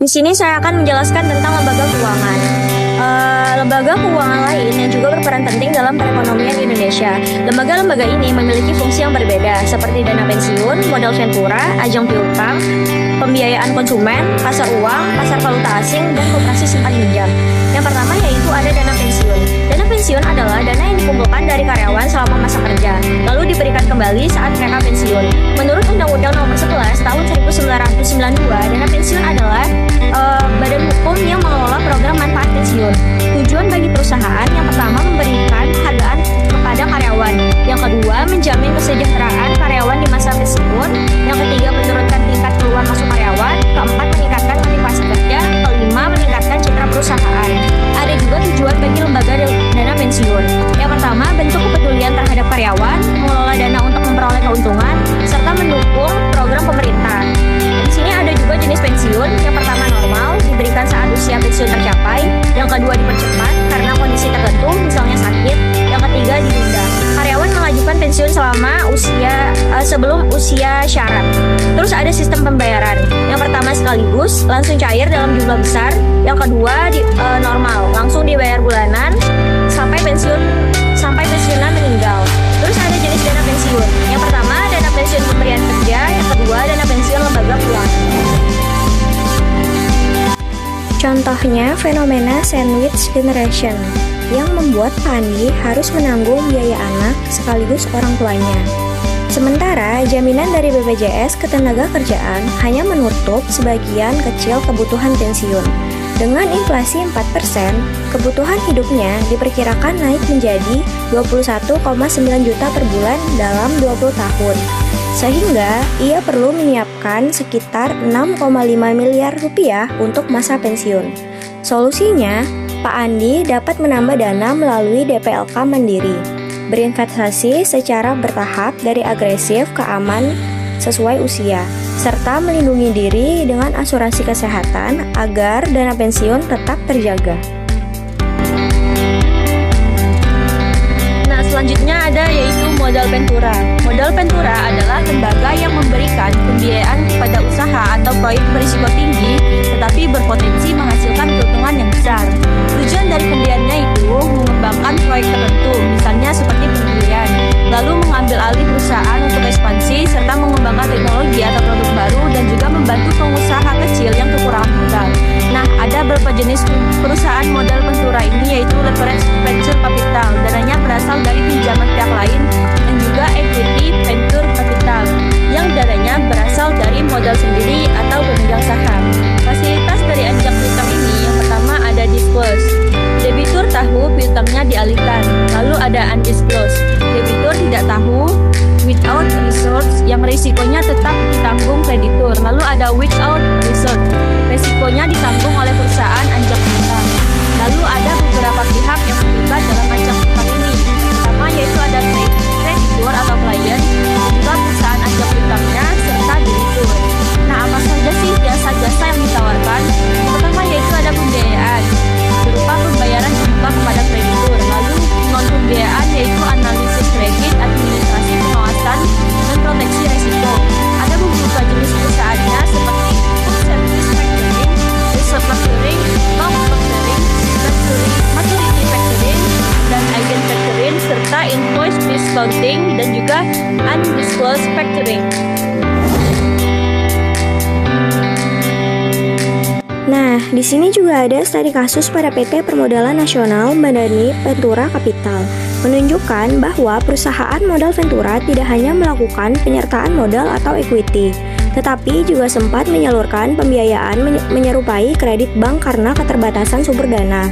di sini saya akan menjelaskan tentang lembaga keuangan. Lembaga keuangan lain yang juga berperan penting dalam perekonomian Indonesia. Lembaga-lembaga ini memiliki fungsi yang berbeda, seperti dana pensiun, modal ventura, ajang piutang, pembiayaan konsumen, pasar uang, pasar valuta asing, dan koperasi simpan pinjam. Yang pertama yaitu ada dana pensiun. Dana pensiun adalah dana yang dikumpulkan dari karyawan selama masa kerja, lalu diberikan kembali saat mereka pensiun. Menurut Undang-Undang Nomor 11 Tahun 1992, dana pensiun adalah badan hukum yang mengelola program manfaat pensiun. Tujuan bagi perusahaan yang pertama memberikan hargaan kepada karyawan, yang kedua menjamin kesejahteraan karyawan di masa pensiun, yang ketiga menurunkan tingkat keluar masuk karyawan, keempat meningkatkan motivasi kerja, kelima meningkatkan citra perusahaan. Ada juga tujuan bagi lembaga dana pensiun. Yang pertama, bentuk kepedulian terhadap karyawan, mengelola dana untuk memperoleh keuntungan, serta mendukung program pemerintah. Di sini ada juga jenis pensiun. Yang pertama normal, diberikan saat usia pensiun tercapai. Yang kedua dipercepat karena kondisi tertentu, misalnya sakit. Yang ketiga ditunda. Karyawan mengajukan pensiun selama sebelum usia syarat. Terus ada sistem pembayaran. Yang pertama sekaligus, langsung cair dalam jumlah besar. Yang kedua normal, langsung dibayar bulanan sampai pensiunan meninggal. Terus ada jenis dana pensiun. Yang pertama dana pensiun pemberian kerja, yang kedua dana pensiun lembaga keuangan. Contohnya fenomena sandwich generation yang membuat Pak Andi harus menanggung biaya anak sekaligus orang tuanya. Sementara jaminan dari BPJS Ketenagakerjaan hanya menutup sebagian kecil kebutuhan pensiun. Dengan inflasi 4%, kebutuhan hidupnya diperkirakan naik menjadi 21,9 juta per bulan dalam 20 tahun. Sehingga ia perlu menyiapkan sekitar 6,5 miliar rupiah untuk masa pensiun. Solusinya, Pak Andi dapat menambah dana melalui DPLK Mandiri, berinvestasi secara bertahap dari agresif ke aman sesuai usia, serta melindungi diri dengan asuransi kesehatan agar dana pensiun tetap terjaga. Nah, selanjutnya ada yaitu modal ventura. Modal ventura adalah lembaga yang memberikan pembiayaan kepada usaha atau proyek berisiko tinggi tetapi berpotensi menghasilkan keuntungan yang besar. Tujuan dari pemberiannya itu mengembangkan proyek tertentu, misalnya seperti pembelian, lalu mengambil alih perusahaan untuk ekspansi serta mengembangkan teknologi atau produk baru dan juga membantu pengusaha kecil yang kekurangan modal. Nah, ada beberapa jenis perusahaan modal ventura ini yaitu leverage venture capital, dananya berasal dari pinjaman pihak lain, dan juga equity venture capital yang dananya berasal dari modal sendiri atau pemegang saham. Fasilitas dari anjak piutang ini yang pertama ada disclose. Debitur tahu piutangnya dialihkan. Lalu ada undisclosed. Debitur tidak tahu. Without resource yang risikonya tetap ditanggung kreditur. Lalu ada without resource. Risikonya ditanggung oleh perusahaan anjak piutang. Lalu ada beberapa pihak yang terlibat dalam anjak piutang ini. Pertama yaitu ada kreditur atau klien, juga perusahaan anjak piutangnya serta debitur. Nah, apa saja sih jasa-jasa yang ditawarkan? Yang pertama yaitu ada pembiayaan berupa pembayaran jumlah kepada kreditur. Lalu non pembiayaan yaitu analisis kredit, administrasi pengawasan, dan proteksi resiko. Ada beberapa jenis perusahaannya seperti full service factoring, reserve factoring, long factoring, maturity factoring, dan agent factoring, serta invoice discounting dan juga undisclosed factoring. Nah, di sini juga ada studi kasus pada PT Permodalan Nasional Madani Ventura Capital, menunjukkan bahwa perusahaan modal ventura tidak hanya melakukan penyertaan modal atau equity, tetapi juga sempat menyalurkan pembiayaan menyerupai kredit bank karena keterbatasan sumber dana.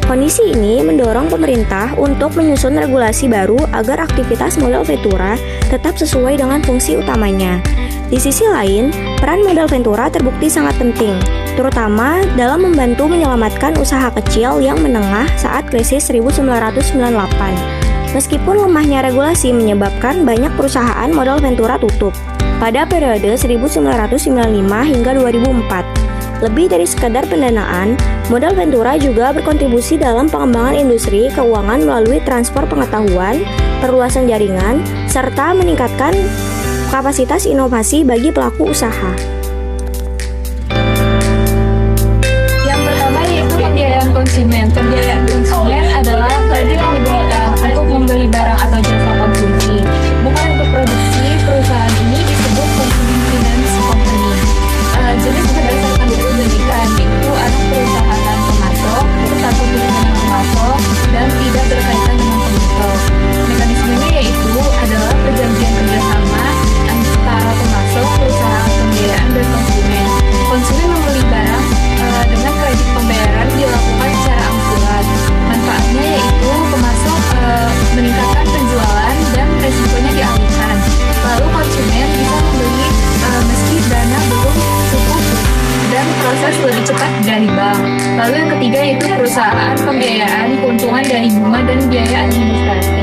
Kondisi ini mendorong pemerintah untuk menyusun regulasi baru agar aktivitas modal ventura tetap sesuai dengan fungsi utamanya. Di sisi lain, peran modal ventura terbukti sangat penting, terutama dalam membantu menyelamatkan usaha kecil yang menengah saat krisis 1998. Meskipun lemahnya regulasi menyebabkan banyak perusahaan modal ventura tutup pada periode 1995 hingga 2004. Lebih dari sekadar pendanaan, modal ventura juga berkontribusi dalam pengembangan industri keuangan melalui transfer pengetahuan, perluasan jaringan, serta meningkatkan kapasitas inovasi bagi pelaku usaha. dari bank. Lalu yang ketiga yaitu perusahaan pembiayaan keuntungan dari bunga dan biaya administrasi.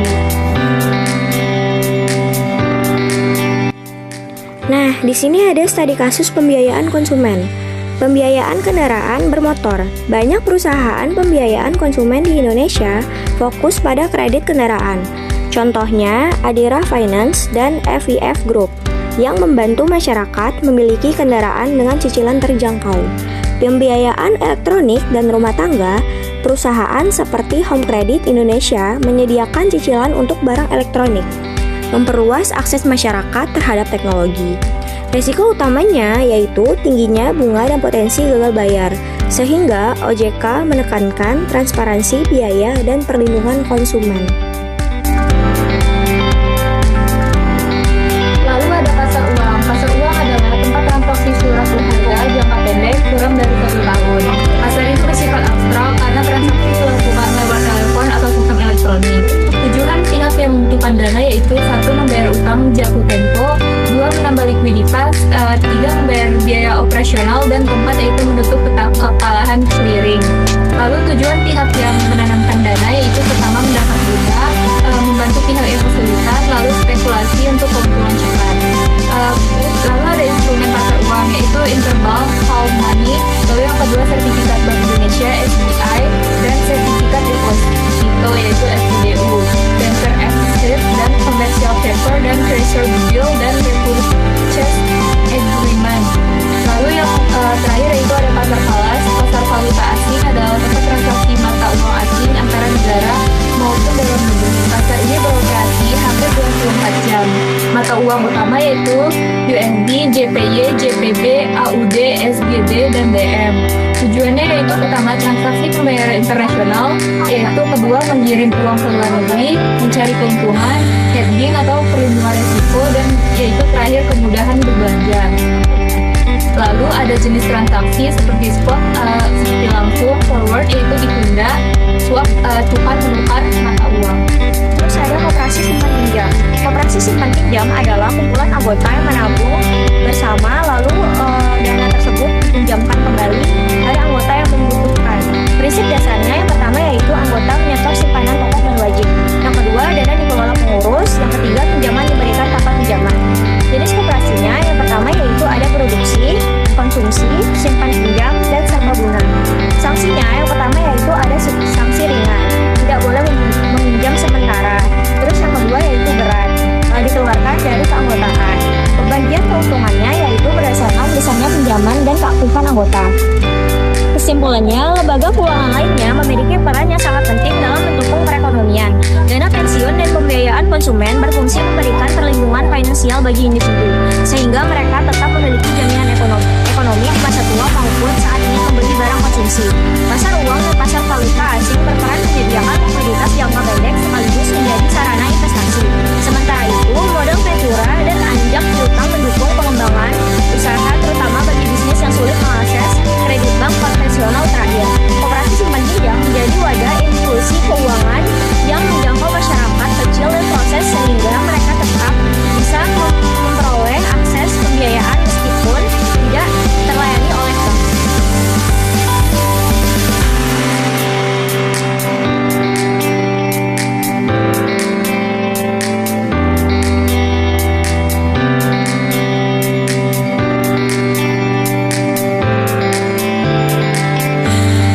Nah, di sini ada studi kasus pembiayaan konsumen. Pembiayaan kendaraan bermotor. Banyak perusahaan pembiayaan konsumen di Indonesia fokus pada kredit kendaraan. Contohnya, Adira Finance dan FIF Group yang membantu masyarakat memiliki kendaraan dengan cicilan terjangkau. Pembiayaan elektronik dan rumah tangga, perusahaan seperti Home Credit Indonesia menyediakan cicilan untuk barang elektronik, memperluas akses masyarakat terhadap teknologi. Risiko utamanya yaitu tingginya bunga dan potensi gagal bayar, sehingga OJK menekankan transparansi biaya dan perlindungan konsumen. Lalu ada pasar uang. Pasar uang adalah tempat transaksi surat berharga jangka pendek kurang dari 1 tahun. Pasar itu bersifat abstrak karena transaksi dilakukan lewat telepon atau sistem elektronik. Tujuan pihak yang membutuhkan dana yaitu 1. Membayar utang jatuh tempo, 2. Menambah likuiditas, 3. Membayar biaya operasional, dan 4. Yaitu menutup kekalahan clearing. Lalu tujuan pihak yang menanamkan dana yaitu pertama mendapat bunga, membantu pihak yang kesulitan, lalu spekulasi untuk keuntungan cepat. Lalu ada instrumen pasar uang yaitu interbank call money, lalu yang kedua sertifikat Bank Indonesia SBI, dan sertifikat deposito yaitu SPDU, banker exit dan commercial paper dan treasury bill dan repurchase agreement. Lalu yang terakhir yaitu ada pasar falas. Pasar valuta asing adalah tempat transaksi mata uang asing antara negara maupun dalam negeri. Pasar ini beroperasi hampir 24 jam. Mata uang utama yaitu USD, JPY, JPB, AUD, SGD, dan DM. Tujuannya yaitu pertama transaksi pembayaran internasional, yaitu kedua mengirim uang ke luar negeri, mencari keuntungan, hedging atau perlindungan risiko, dan yaitu terakhir kemudahan berbelanja. Lalu ada jenis transaksi seperti spot, seperti langsung, forward yaitu ditunda, swap, tukar menukar mata uang. Terus ada koperasi simpan pinjam. Koperasi simpan pinjam adalah kumpulan anggota yang menabung bersama, lalu dana tersebut dipinjamkan kembali dari anggota yang membutuhkan. Prinsip dasarnya yang pertama yaitu anggota menyetor simpanan pokok dan wajib. Yang kedua, dana dikelola pengurus. Yang ketiga, pinjaman diberikan tanpa pinjaman. Jenis koperasinya yang pertama yaitu ada produksi, konsumsi, simpan pinjam, dan serta bunga. Sanksinya yang pertama yaitu ada sanksi ringan, tidak boleh meminjam sementara. Terus yang kedua yaitu berat, dikeluarkan dari keanggotaan. Pembagian keuntungannya yaitu berdasarkan besarnya pinjaman dan keaktifan anggota. Kesimpulannya, lembaga keuangan lainnya memiliki peran yang sangat penting dalam mendukung perekonomian. Dana pensiun dan pembiayaan konsumen berfungsi memberikan perlindungan finansial bagi individu, sehingga mereka tetap memiliki jaminan ekonomi di masa tua maupun saat ingin membeli barang konsumsi.